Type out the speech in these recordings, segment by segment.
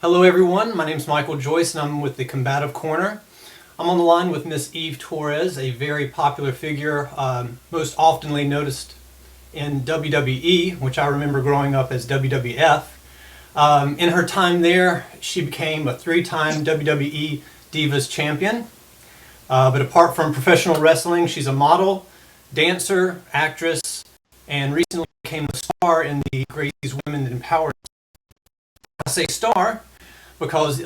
Hello everyone, my name is Michael Joyce and I'm with the Combative Corner. I'm on the line with Miss Eve Torres, a very popular figure, most oftenly noticed in WWE, which I remember growing up as WWF. In her time there, she became a three-time WWE Divas Champion. But apart from professional wrestling, she's a model, dancer, actress, and recently became a star in the Gracie's Women Empowerment. I say star because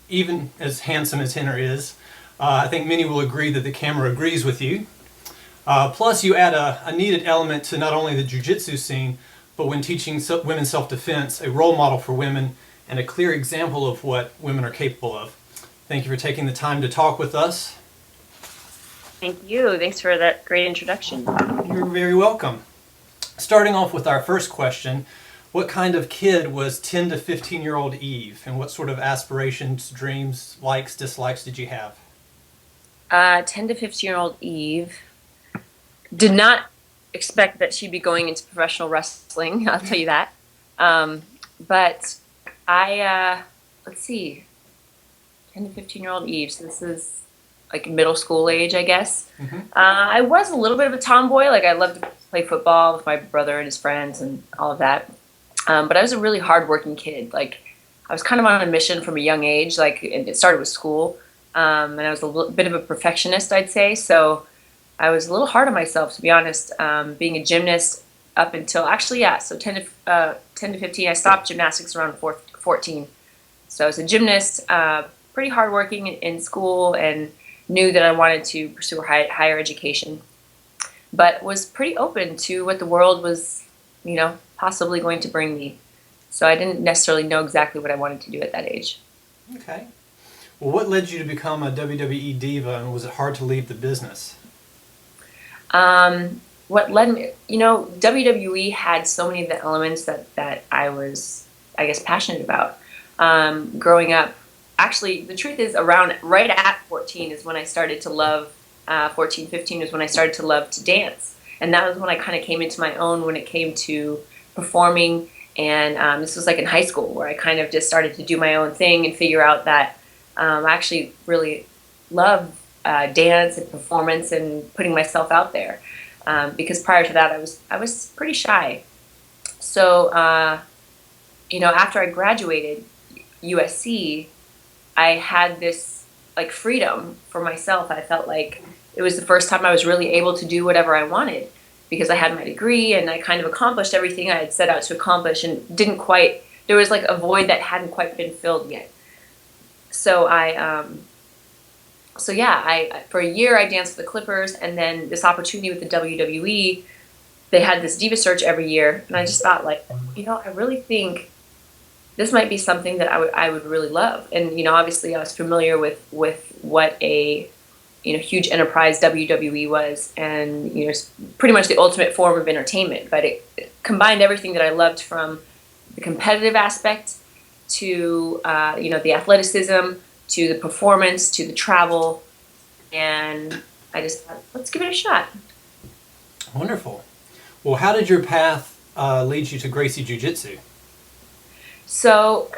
even as handsome as Henry is, I think many will agree that the camera agrees with you. Plus, you add a needed element to not only the Jiu-Jitsu scene, but when teaching women self-defense, a role model for women and a clear example of what women are capable of. Thank you for taking the time to talk with us. Thank you. Thanks for that great introduction. You're very welcome. Starting off with our first question, what kind of kid was 10 to 15-year-old Eve, and what sort of aspirations, dreams, likes, dislikes did you have? 10 to 15-year-old Eve did not expect that she'd be going into professional wrestling, I'll tell you that. But let's see, 10 to 15-year-old Eve, so this is like middle school age, I guess. Mm-hmm. I was a little bit of a tomboy. Like I loved to play football with my brother and his friends and all of that. But I was a really hardworking kid. Like I was kind of on a mission from a young age. Like it started with school, and I was a bit of a perfectionist, I'd say. So I was a little hard on myself, to be honest. Being a gymnast up until actually, yeah. So 10 to 15, I stopped gymnastics around 14. So I was a gymnast, pretty hardworking in school, and knew that I wanted to pursue higher education, but was pretty open to what the world was, possibly going to bring me. So I didn't necessarily know exactly what I wanted to do at that age. Okay. Well, what led you to become a WWE diva, and was it hard to leave the business? What led me, WWE had so many of the elements that I was, I guess, passionate about. Growing up, actually, the truth is right at 14 is when I started to love, 14, 15 is when I started to love to dance. And that was when I kind of came into my own when it came to performing. And this was like in high school where I kind of just started to do my own thing and figure out that I actually really love dance and performance and putting myself out there. Because prior to that, I was pretty shy. So, after I graduated USC, I had this like freedom for myself. I felt like it was the first time I was really able to do whatever I wanted because I had my degree and I kind of accomplished everything I had set out to accomplish and there was like a void that hadn't quite been filled yet. So for a year I danced with the Clippers, and then this opportunity with the WWE, they had this Diva Search every year, and I just thought like, I really think this might be something that I would really love. And, obviously I was familiar with what a, huge enterprise WWE was, and, it's pretty much the ultimate form of entertainment, but it combined everything that I loved, from the competitive aspect to, the athleticism, to the performance, to the travel. And I just thought, let's give it a shot. Wonderful. Well, how did your path lead you to Gracie Jiu-Jitsu? So,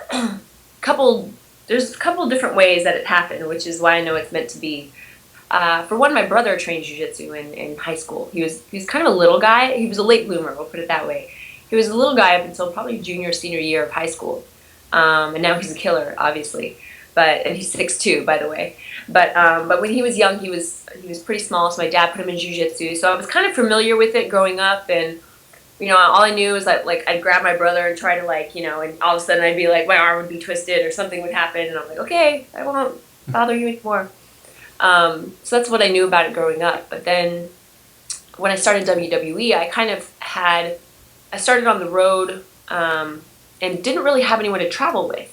there's a couple different ways that it happened, which is why I know it's meant to be. For one, my brother trained jiu-jitsu in high school. He was kind of a little guy. He was a late bloomer, we'll put it that way. He was a little guy up until probably junior, senior year of high school. And now he's a killer, obviously. And he's 6'2", by the way. But when he was young, he was pretty small, so my dad put him in jiu-jitsu. So I was kind of familiar with it growing up, and all I knew was that, like, I'd grab my brother and try to, and all of a sudden I'd be like, my arm would be twisted or something would happen, and I'm like, okay, I won't bother you anymore. So that's what I knew about it growing up. But then when I started WWE, I started on the road, and didn't really have anyone to travel with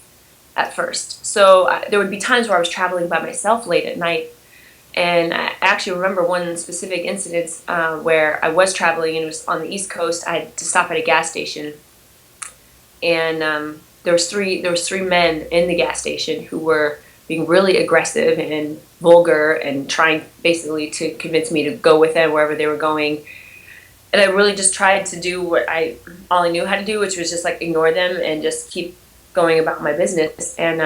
at first. So there would be times where I was traveling by myself late at night. And I actually remember one specific incident where I was traveling, and it was on the East Coast. I had to stop at a gas station, and there was three men in the gas station who were being really aggressive and vulgar and trying basically to convince me to go with them wherever they were going. And I really just tried to do all I knew how to do, which was just like ignore them and just keep going about my business. And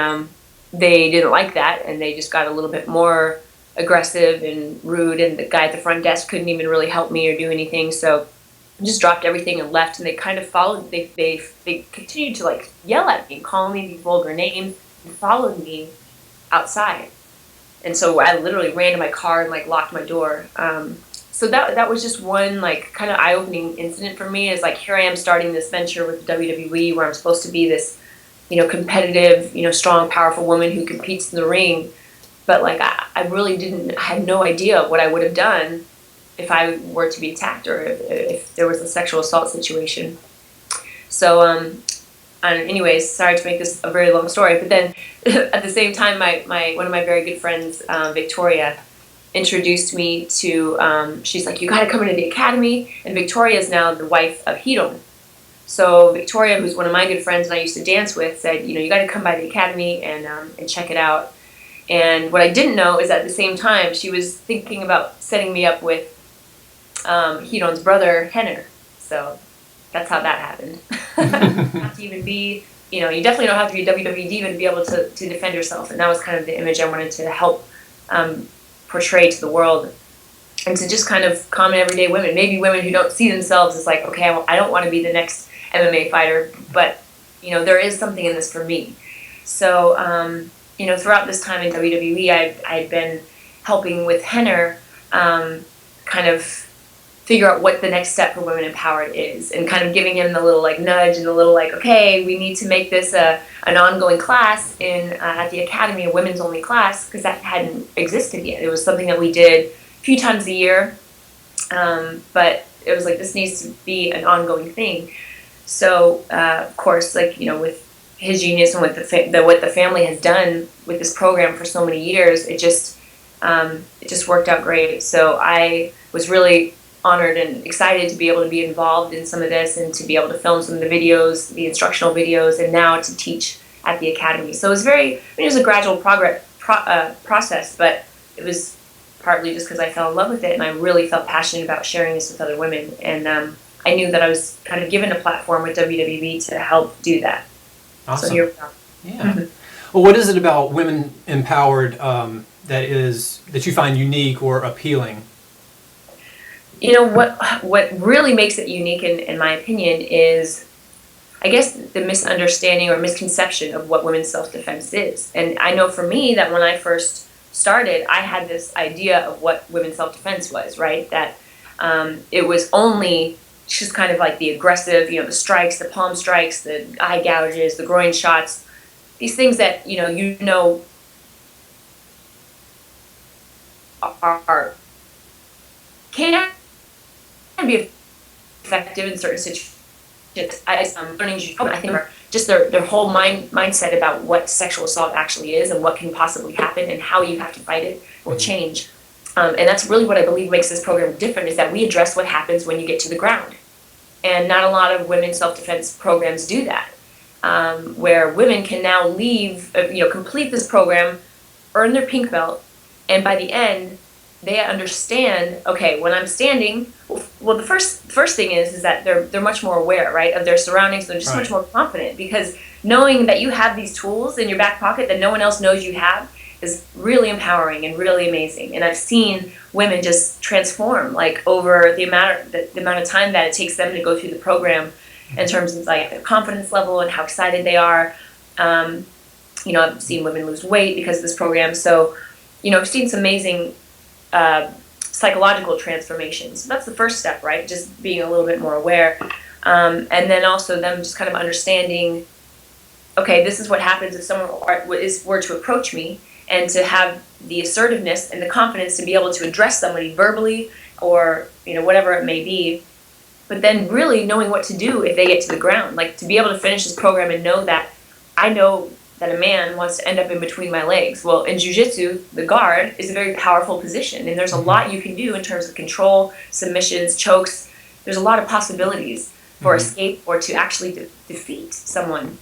they didn't like that, and they just got a little bit more aggressive and rude, and the guy at the front desk couldn't even really help me or do anything. So I just dropped everything and left, and they kind of followed. They continued to like yell at me, call me these vulgar names, and followed me outside. And so I literally ran to my car and like locked my door. So that was just one like kind of eye-opening incident for me. Is like, here I am starting this venture with WWE, where I'm supposed to be this, competitive, strong, powerful woman who competes in the ring. But like I really didn't, I had no idea what I would have done if I were to be attacked, or if there was a sexual assault situation. So anyways, sorry to make this a very long story, but then at the same time, one of my very good friends, Victoria, introduced me to, she's like, you got to come into the academy. And Victoria is now the wife of Hidon. So Victoria, who's one of my good friends and I used to dance with, said, you got to come by the academy and check it out. And what I didn't know is at the same time, she was thinking about setting me up with Hidon's brother, Henner. So that's how that happened. You have to even be, you definitely don't have to be a WWE diva to be able to defend yourself. And that was kind of the image I wanted to help portray to the world, and to just kind of common everyday women, maybe women who don't see themselves as like, okay, I don't want to be the next MMA fighter, but there is something in this for me. So throughout this time in WWE, I'd been helping with Henner kind of figure out what the next step for Women Empowered is, and kind of giving him the little like nudge and the little like, okay, we need to make this an ongoing class at the academy, a women's only class, because that hadn't existed yet. It was something that we did a few times a year, but it was like, this needs to be an ongoing thing. So of course, like with his genius and what the family has done with this program for so many years, it just worked out great. So I was really honored and excited to be able to be involved in some of this, and to be able to film some of the videos, the instructional videos, and now to teach at the academy. So it was it was a gradual process, but it was partly just because I fell in love with it, and I really felt passionate about sharing this with other women. And I knew that I was kind of given a platform with WWE to help do that. Awesome. So here we are. Yeah. Mm-hmm. Well, what is it about Women Empowered that you find unique or appealing? What really makes it unique, in my opinion, is, I guess, the misunderstanding or misconception of what women's self-defense is. And I know for me that when I first started, I had this idea of what women's self-defense was, right? That it was only just kind of like the aggressive, the strikes, the palm strikes, the eye gouges, the groin shots, these things that, are can be effective in certain situations. I'm learning Jiu-Jitsu, I think just their whole mindset about what sexual assault actually is and what can possibly happen and how you have to fight it will change. And that's really what I believe makes this program different, is that we address what happens when you get to the ground. And not a lot of women's self-defense programs do that, where women can now leave, complete this program, earn their pink belt, and by the end, they understand, okay, when I'm standing, well, the first thing is that they're much more aware, right, of their surroundings. They're just much more confident, because knowing that you have these tools in your back pocket that no one else knows you have is really empowering and really amazing. And I've seen women just transform, like, over the amount of time that it takes them to go through the program, in terms of like their confidence level and how excited they are. I've seen women lose weight because of this program. So, I've seen some amazing psychological transformations. So that's the first step, right? Just being a little bit more aware. And then also them just kind of understanding, okay, this is what happens if someone were to approach me, and to have the assertiveness and the confidence to be able to address somebody verbally or, whatever it may be. But then really knowing what to do if they get to the ground, like to be able to finish this program and know that I know that a man wants to end up in between my legs. Well, in Jiu-Jitsu, the guard is a very powerful position, and there's a lot you can do in terms of control, submissions, chokes. There's a lot of possibilities for escape or to actually defeat someone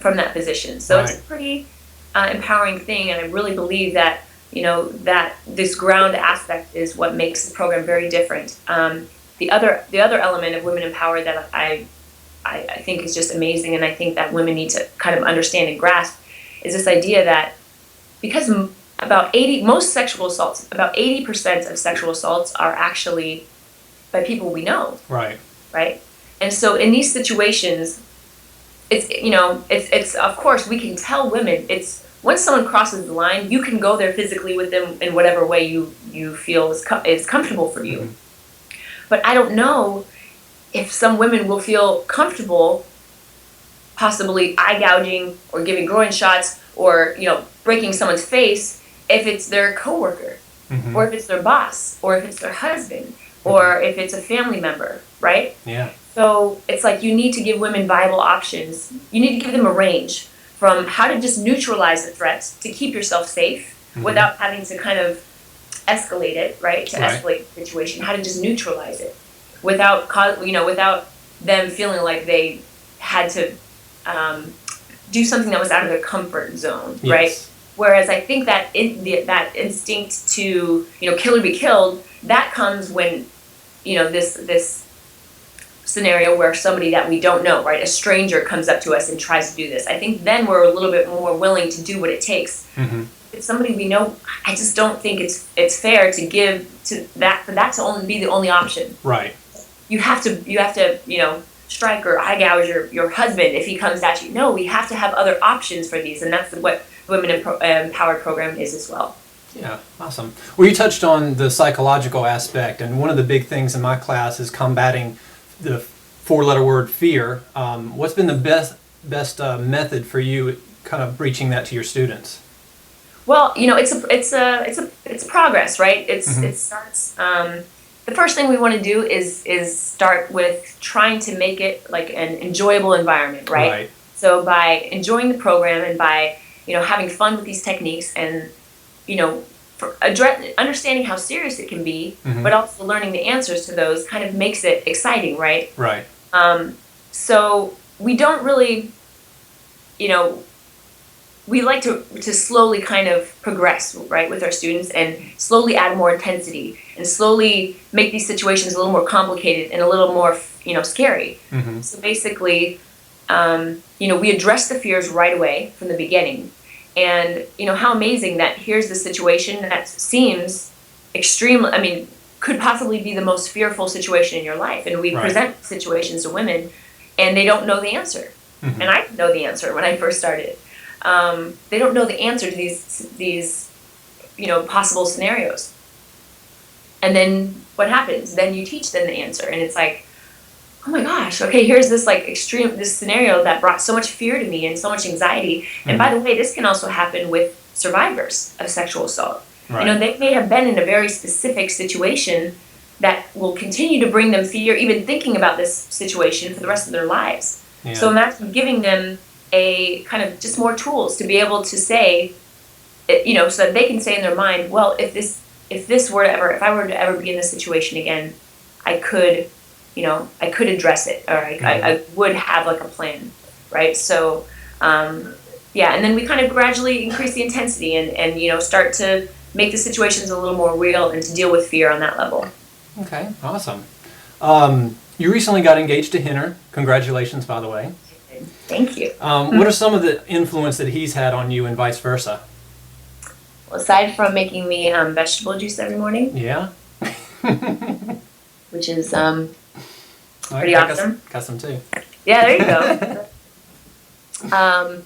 from that position. So it's a pretty empowering thing, and I really believe that, that this ground aspect is what makes the program very different. The other element of Women Empowered that I I think is just amazing, and I think that women need to kind of understand and grasp, is this idea that because most sexual assaults, about 80% of sexual assaults are actually by people we know. Right. Right? And so in these situations, it's of course we can tell women, it's once someone crosses the line, you can go there physically with them in whatever way you feel is comfortable for you. But I don't know if some women will feel comfortable possibly eye gouging or giving groin shots or, breaking someone's face if it's their coworker, or if it's their boss, or if it's their husband, or if it's a family member, right? Yeah. So it's like you need to give women viable options. You need to give them a range from how to just neutralize the threats to keep yourself safe without having to kind of escalate it, right? To escalate the situation, how to just neutralize it without them feeling like they had to do something that was out of their comfort zone, right? Whereas I think that that instinct to kill or be killed, that comes when this scenario where somebody that we don't know, right, a stranger comes up to us and tries to do this. I think then we're a little bit more willing to do what it takes. If it's somebody we know, I just don't think it's fair to give to that for that to only be the only option. Right. You have to strike or eye gouge your husband if he comes at you. No, we have to have other options for these, and that's what the Women Empowered program is as well. Yeah, awesome. Well, you touched on the psychological aspect, and one of the big things in my class is combating the four-letter word fear. What's been the best method for you, kind of breaching that to your students? Well, it's progress, right? It starts. The first thing we want to do is start with trying to make it like an enjoyable environment, right? So by enjoying the program and by having fun with these techniques and understanding how serious it can be, but also learning the answers to those kind of makes it exciting, right? Right. So we don't really, we like to slowly kind of progress, right, with our students and slowly add more intensity and slowly make these situations a little more complicated and a little more, scary. So basically, we address the fears right away from the beginning. And, how amazing that here's the situation that seems extreme, could possibly be the most fearful situation in your life. And we present situations to women and they don't know the answer. And I didn't know the answer when I first started. They don't know the answer to these possible scenarios. And then what happens? Then you teach them the answer. And it's like, oh my gosh, okay, here's this this scenario that brought so much fear to me and so much anxiety. And by the way, this can also happen with survivors of sexual assault. They may have been in a very specific situation that will continue to bring them fear, even thinking about this situation for the rest of their lives. So imagine giving them a kind of just more tools to be able to say, so that they can say in their mind, well, if I were to ever be in this situation again, I could address it, or I would have like a plan, right? So, and then we kind of gradually increase the intensity and start to make the situations a little more real and to deal with fear on that level. Okay, awesome. You recently got engaged to Henner. Congratulations, by the way. Thank you. What are some of the influence that he's had on you and vice versa? Well, aside from making me vegetable juice every morning. Yeah. Which is pretty awesome. Got some too. Yeah, there you go.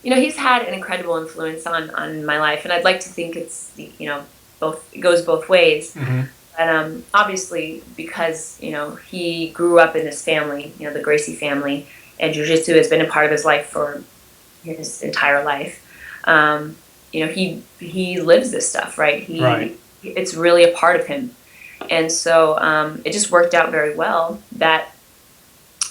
He's had an incredible influence on my life, and I'd like to think it's it goes both ways. But obviously, because he grew up in this family, the Gracie family, and Jiu-Jitsu has been a part of his life for his entire life. He lives this stuff, right? It's really a part of him. And so it just worked out very well that,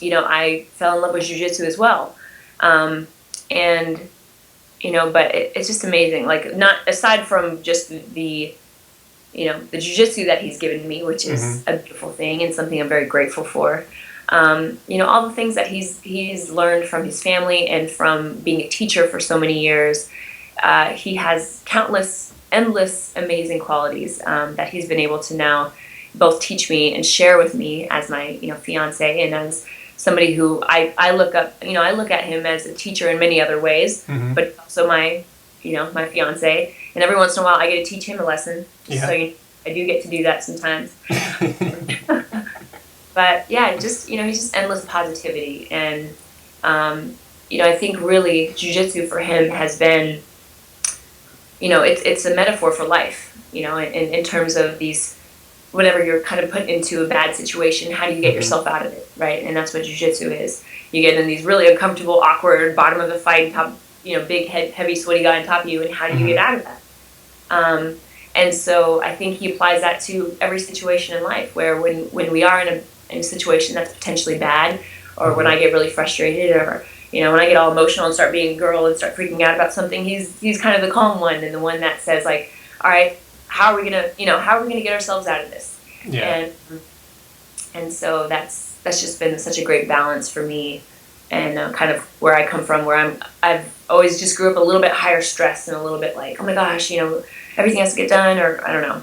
I fell in love with Jiu-Jitsu as well. But it's just amazing. Like, not aside from just the Jiu-Jitsu that he's given me, which is a beautiful thing and something I'm very grateful for. All the things that he's learned from his family and from being a teacher for so many years. He has endless, amazing qualities that he's been able to now both teach me and share with me as my, fiance and as somebody who I look up, I look at him as a teacher in many other ways, Mm-hmm. but also my fiance, and every once in a while I get to teach him a lesson. Yeah. So I do get to do that sometimes. But yeah, just, he's just endless positivity. And, I think really jiu-jitsu for him has been, it's a metaphor for life, in terms of these, whenever you're kind of put into a bad situation, how do you get yourself out of it, right? And that's what jiu-jitsu is. You get in these really uncomfortable, awkward, bottom of the fight, top, big head, heavy, sweaty guy on top of you, and how do you get out of that? And so I think he applies that to every situation in life, where when we are in a situation that's potentially bad, or when I get really frustrated, or when I get all emotional and start being a girl and start freaking out about something, he's kind of the calm one, and the one that says, like, all right, how are we gonna get ourselves out of this? Yeah. And so that's just been such a great balance for me, and kind of where I come from, where I've always just grew up a little bit higher stress and a little bit like, oh my gosh, everything has to get done, or I don't know.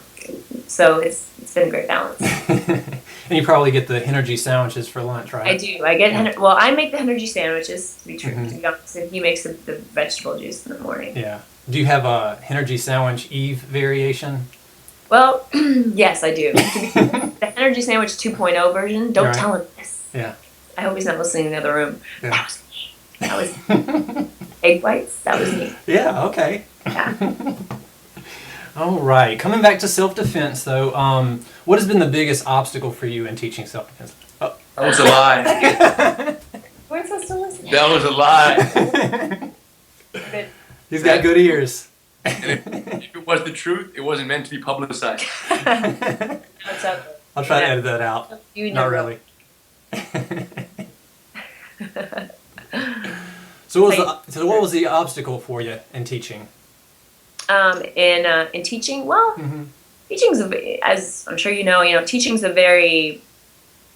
So it's been a great balance. And you probably get the energy sandwiches for lunch, right? I do. I get I make the energy sandwiches, to be true, to be honest, and he makes the vegetable juice in the morning. Yeah. Do you have a energy sandwich Eve variation? Well, yes, I do. The energy sandwich 2.0 version. Don't tell him this. Yeah. I hope he's not listening in the other room. Yeah. That was me. That was egg whites. That was me. Yeah. Okay. Yeah. All right. Coming back to self-defense, though, what has been the biggest obstacle for you in teaching self-defense? Oh. That was a lie. We're supposed to listen. That was a lie. He's got good ears. And if it was the truth, it wasn't meant to be publicized. What's up? I'll try to edit that out. You Not know. really. So what was the obstacle for you in teaching? In teaching, well, teaching's as I'm sure teaching's a very,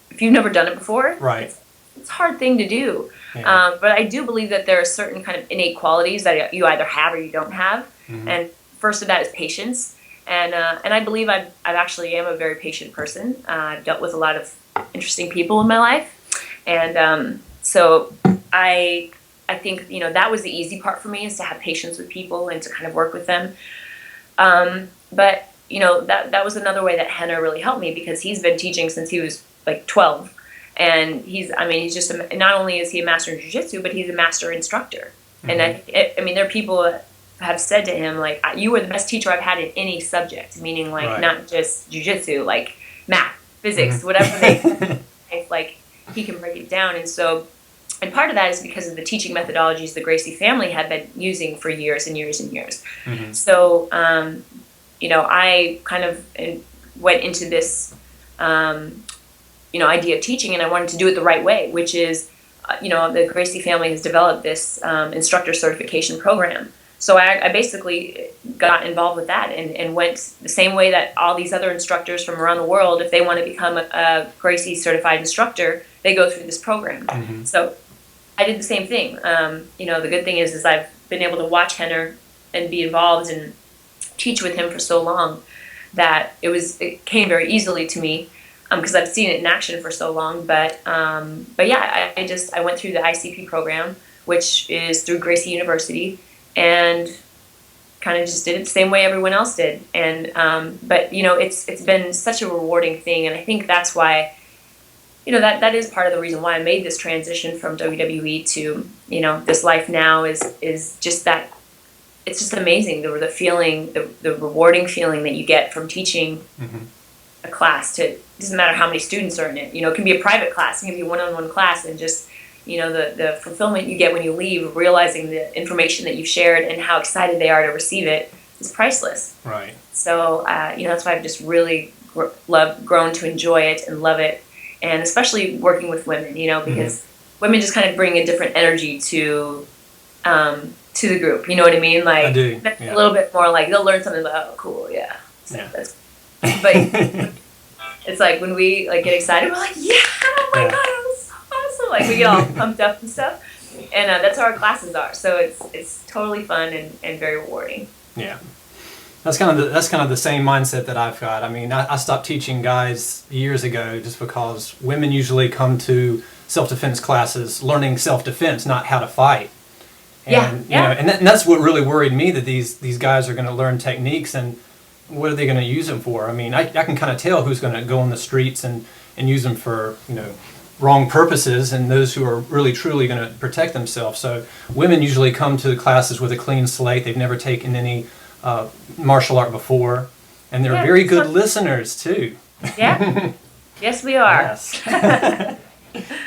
if you've never done it before, Right. It's a hard thing to do. Yeah. But I do believe that there are certain kind of innate qualities that you either have or you don't have. And first of that is patience. And I believe I actually am a very patient person. I've dealt with a lot of interesting people in my life, and so I think that was the easy part for me, is to have patience with people and to kind of work with them. But that was another way that Henner really helped me, because he's been teaching since he was like 12, and he's just not only is he a master in jiu-jitsu, but he's a master instructor. And there are people that have said to him, like, you were the best teacher I've had in any subject, meaning like not just jiu-jitsu, like math, physics, whatever like he can break it down. And part of that is because of the teaching methodologies the Gracie family had been using for years and years and years. So I kind of went into this idea of teaching, and I wanted to do it the right way, which is the Gracie family has developed this instructor certification program. So I basically got involved with that and went the same way that all these other instructors from around the world, if they want to become a Gracie certified instructor, they go through this program. So I did the same thing. The good thing is I've been able to watch Henner and be involved and teach with him for so long that it came very easily to me, because I've seen it in action for so long. But yeah, I went through the ICP program, which is through Gracie University, and kind of just did it the same way everyone else did. And but it's been such a rewarding thing, and I think that's why that is part of the reason why I made this transition from WWE to this life now, is just that it's just amazing, the feeling, the rewarding feeling that you get from teaching a class. It doesn't matter how many students are in it. It can be a private class, it can be a one-on-one class, and just the fulfillment you get when you leave, realizing the information that you've shared and how excited they are to receive it is priceless. Right. So that's why I've just really grown to enjoy it and love it, and especially working with women, because women just kind of bring a different energy to the group. You know what I mean? Like, I do. A little bit more like they'll learn something about, oh, cool, yeah. So but it's like when we get excited, we're like, yeah, oh my god, that was so awesome! Like, we get all pumped up and stuff, and that's how our classes are. So it's totally fun and very rewarding. Yeah. That's kind of the same mindset that I've got. I mean, I stopped teaching guys years ago just because women usually come to self-defense classes learning self-defense, not how to fight. And, you know, and that's what really worried me, that these guys are going to learn techniques, and what are they going to use them for? I mean, I can kind of tell who's going to go on the streets and use them for, you know, wrong purposes, and those who are really truly going to protect themselves. So women usually come to the classes with a clean slate. They've never taken any martial art before, and they're very good listeners too. Yeah. Yes, we are. Yes.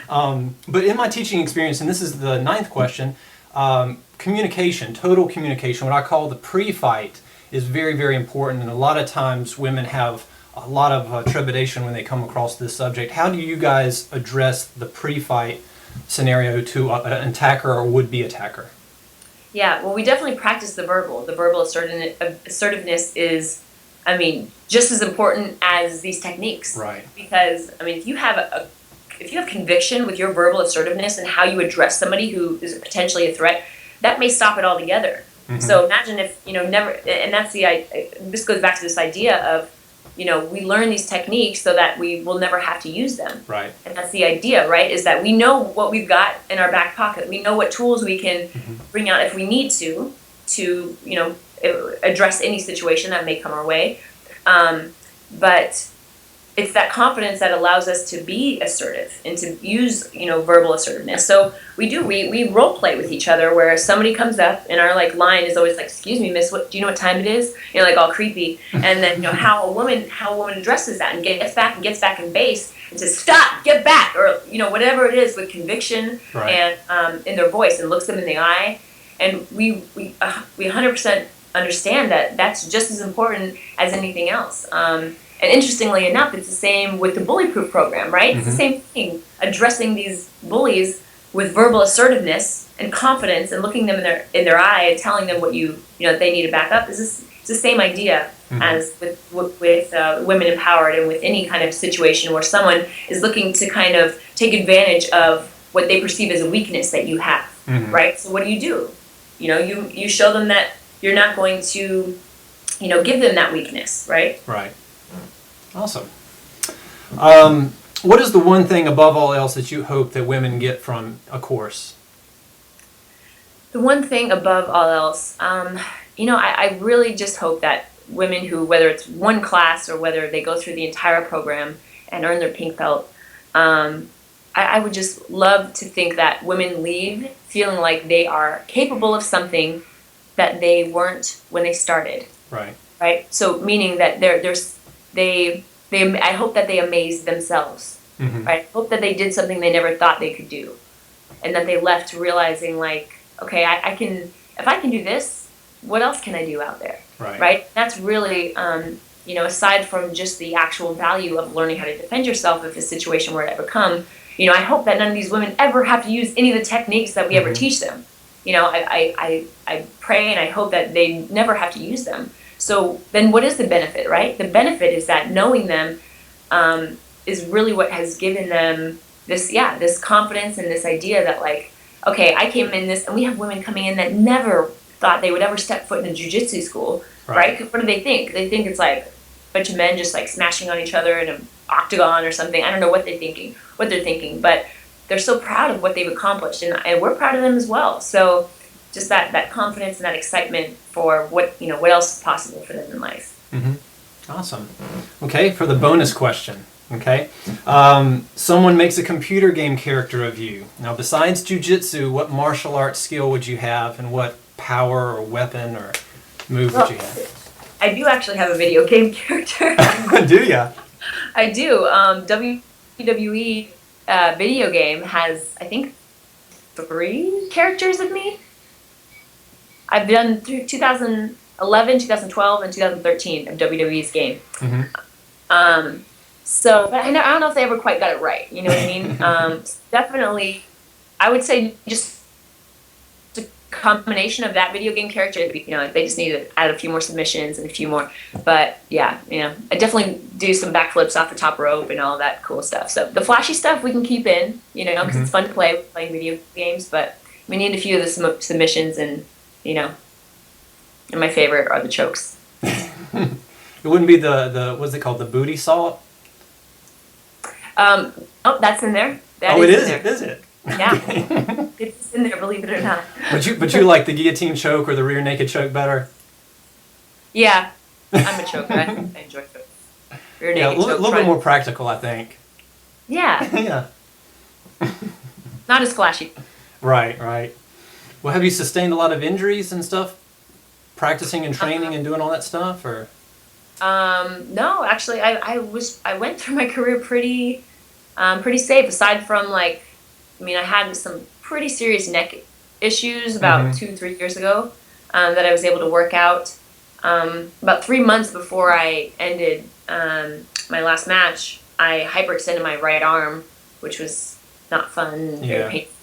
But in my teaching experience, and this is the 9th question, communication, total communication, what I call the pre-fight, is very, very important. And a lot of times women have a lot of trepidation when they come across this subject. How do you guys address the pre-fight scenario to an attacker or would-be attacker? Yeah, well, we definitely practice the verbal. The verbal assertiveness is, I mean, just as important as these techniques. Right. Because, I mean, if you have conviction with your verbal assertiveness and how you address somebody who is potentially a threat, that may stop it altogether. Mm-hmm. So imagine if, you know, never, and that's this goes back to this idea of, you know, we learn these techniques so that we will never have to use them. Right. And that's the idea, right? Is that we know what we've got in our back pocket. We know what tools we can bring out if we need to, you know, address any situation that may come our way. But it's that confidence that allows us to be assertive and to use, you know, verbal assertiveness. So we role play with each other, where somebody comes up and our like line is always like, "Excuse me, miss, what do you know what time it is?" You know, like all creepy. And then, you know, how a woman addresses that and gets back in base and says, "Stop, get back," or, you know, whatever it is, with conviction and in their voice, and looks them in the eye. And we 100% understand that that's just as important as anything else. And interestingly enough, it's the same with the bully proof program, right? It's the same thing, addressing these bullies with verbal assertiveness and confidence, and looking them in their eye and telling them what you know they need to back up. It's the same idea as with women empowered, and with any kind of situation where someone is looking to kind of take advantage of what they perceive as a weakness that you have, right? So what do? You know, you show them that you're not going to, you know, give them that weakness, right? Right. Awesome. What is the one thing above all else that you hope that women get from a course? The one thing above all else, you know, I really just hope that women who, whether it's one class or whether they go through the entire program and earn their pink belt, I would just love to think that women leave feeling like they are capable of something that they weren't when they started. Right. Right. So meaning that I hope that they amaze themselves. Right. I hope that they did something they never thought they could do, and that they left realizing, like, okay, if I can do this, what else can I do out there? Right. That's really, you know, aside from just the actual value of learning how to defend yourself if a situation were to ever come, you know, I hope that none of these women ever have to use any of the techniques that we ever teach them. You know, I pray and I hope that they never have to use them. So then what is the benefit, right? The benefit is that knowing them is really what has given them this confidence and this idea that, like, okay, I came in this, and we have women coming in that never thought they would ever step foot in a jiu-jitsu school, right? What do they think? They think it's like a bunch of men just like smashing on each other in an octagon or something. I don't know what they're thinking, but they're so proud of what they've accomplished, and we're proud of them as well. So just that confidence and that excitement for what else is possible for them in life. Awesome. Okay, for the bonus question. Okay, someone makes a computer game character of you. Now, besides jiu-jitsu, what martial arts skill would you have, and what power or weapon or move would you have? I do actually have a video game character. Do ya? I do. WWE video game has, I think, 3 characters of me. I've done through 2011, 2012, and 2013 of WWE's game. So, but I don't know if they ever quite got it right. You know what I mean? Definitely, I would say just a combination of that video game character. You know, they just need to add a few more submissions and a few more. But yeah, you know, I definitely do some backflips off the top rope and all that cool stuff. So the flashy stuff we can keep in, you know, because it's fun to play playing video games. But we need a few of the submissions, and you know, and my favorite are the chokes. It wouldn't be the what's it called, the booty salt? Oh, that's in there. That Oh, it is. in there. Is it? Yeah, it's in there. Believe it or not. But you like the guillotine choke or the rear naked choke better? Yeah, I'm a choker. I enjoy choke. Rear Yeah, a naked choke. little bit more practical, I think. Yeah, Yeah. not as flashy. Right, right. Well, have you sustained a lot of injuries and stuff, practicing and training and doing all that stuff, or? No, actually, I went through my career pretty safe. Aside from like, I mean, I had some pretty serious neck issues about 2-3 years ago that I was able to work out. About 3 months before I ended my last match, I hyperextended my right arm, which was not fun, very painful.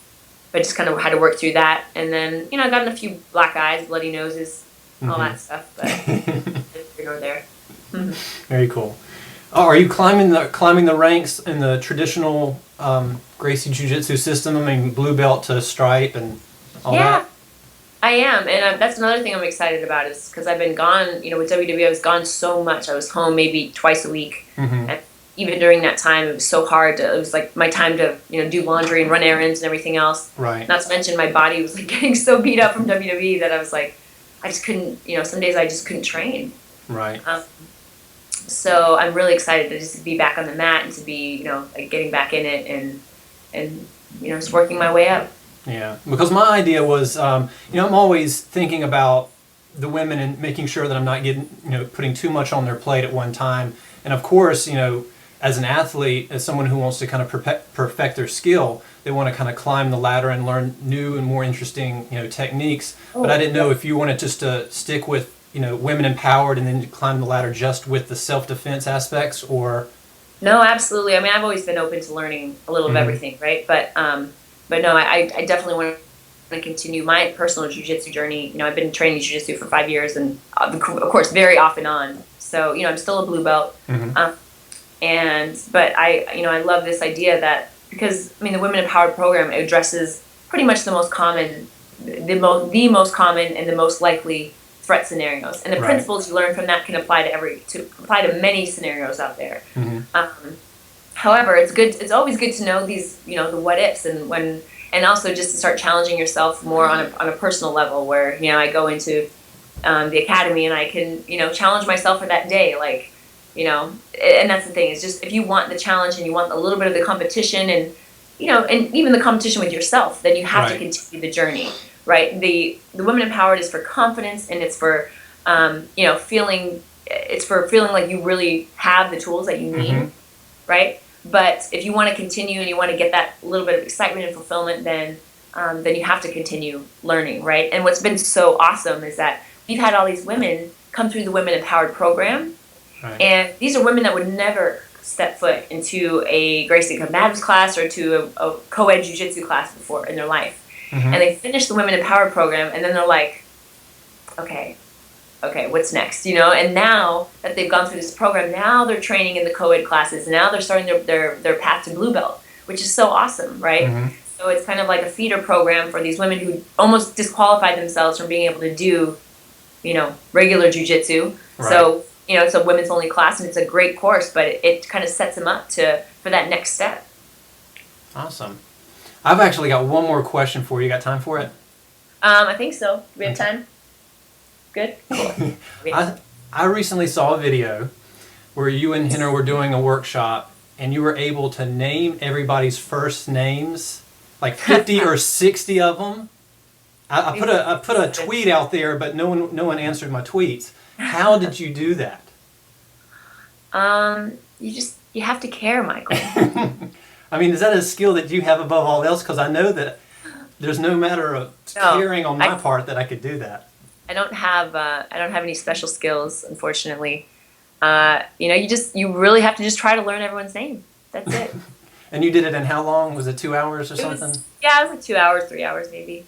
But I just kind of had to work through that, and then I got in a few black eyes, bloody noses, all that stuff. But here nor there. Very cool. Oh, are you climbing the ranks in the traditional Gracie Jiu-Jitsu system? I mean, blue belt to stripe and all that? I am, and that's another thing I'm excited about is because I've been gone, with WWE, I was gone so much. I was home maybe twice a week, and even during that time, it was so hard. It was like my time to, do laundry and run errands and everything else. Right. Not to mention my body was like getting so beat up from WWE that I was like, I just couldn't, some days I just couldn't train. Right. So I'm really excited to just be back on the mat and to be, like getting back in it and just working my way up. Yeah, because my idea was, I'm always thinking about the women and making sure that I'm not getting, putting too much on their plate at one time. And of course, as an athlete, as someone who wants to kind of perfect their skill, they want to kind of climb the ladder and learn new and more interesting, techniques. But I didn't know if you wanted just to stick with, women empowered and then climb the ladder just with the self-defense aspects, or... No, absolutely. I mean, I've always been open to learning a little of everything, right? But no, I definitely want to continue my personal jiu-jitsu journey. I've been training jiu-jitsu for 5 years, and of course, very off and on. So, I'm still a blue belt. But I love this idea that, because, the Women Empowered program addresses pretty much the most common and the most likely threat scenarios, and the principles you learn from that can apply to many scenarios out there. However, it's always good to know these, the what ifs, and also just to start challenging yourself more on a personal level, where, I go into the academy and I can, challenge myself for that day, like, and that's the thing, is just if you want the challenge and you want a little bit of the competition and, and even the competition with yourself, then you have to continue the journey, right? The Women Empowered is for confidence, and it's for, feeling like you really have the tools that you need, right? But if you want to continue and you want to get that little bit of excitement and fulfillment, then you have to continue learning, right? And what's been so awesome is that we've had all these women come through the Women Empowered program, and these are women that would never step foot into a Gracie Combatives class or to a co-ed jiu-jitsu class before in their life. And they finish the Women Empowered program, and then they're like, okay, what's next? And now that they've gone through this program, now they're training in the co-ed classes. Now they're starting their path to blue belt, which is so awesome, right? So it's kind of like a feeder program for these women who almost disqualified themselves from being able to do, regular jiu-jitsu. So, it's a women's only class, and it's a great course, but it kind of sets them up for that next step. Awesome. I've actually got one more question for you. Got time for it? I think so. Do we have time? Good? Cool. I recently saw a video where you and Henner were doing a workshop, and you were able to name everybody's first names, like 50 or 60 of them. I put a tweet out there, but no one answered my tweets. How did you do that? You have to care, Michael. I mean, is that a skill that you have above all else? Because I know that there's no matter of caring on my part that I could do that. I don't have any special skills, unfortunately. You really have to just try to learn everyone's name. That's it. And you did it in how long? Was it 2 hours or something? It was like 2 hours, 3 hours maybe.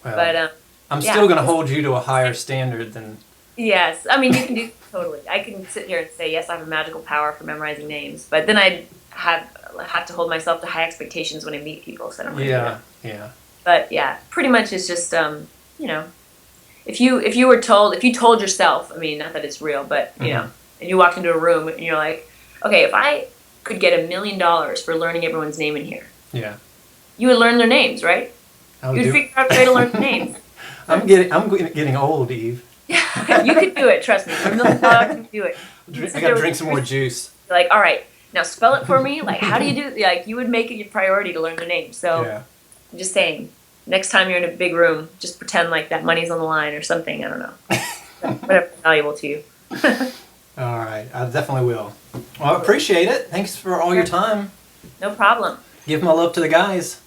Well, but I'm still going to hold you to a higher standard than... Yes, I mean, you can do totally. I can sit here and say, yes, I have a magical power for memorizing names, but then I'd have to hold myself to high expectations when I meet people. So I don't really do that. Yeah. But yeah, pretty much it's just if you were told, if you told yourself, I mean, not that it's real, but you know, and you walked into a room and you're like, okay, if I could get $1 million for learning everyone's name in here, Yeah. you would learn their names, right? You'd figure out a way to learn their names. I'm getting old, Eve. Yeah, you could do it. Trust me. For $1 million, you could do it. I gotta drink some more juice. Like, all right, now spell it for me. Like, how do you do? Like, you would make it your priority to learn their names. So, Yeah. I'm just saying, next time you're in a big room, just pretend like that money's on the line or something. I don't know. Whatever's valuable to you. All right, I definitely will. Well, I appreciate it. Thanks for all your time. No problem. Give my love to the guys.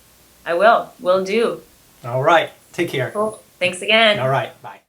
I will. Will do. All right, take care. Cool. Thanks again. All right, bye.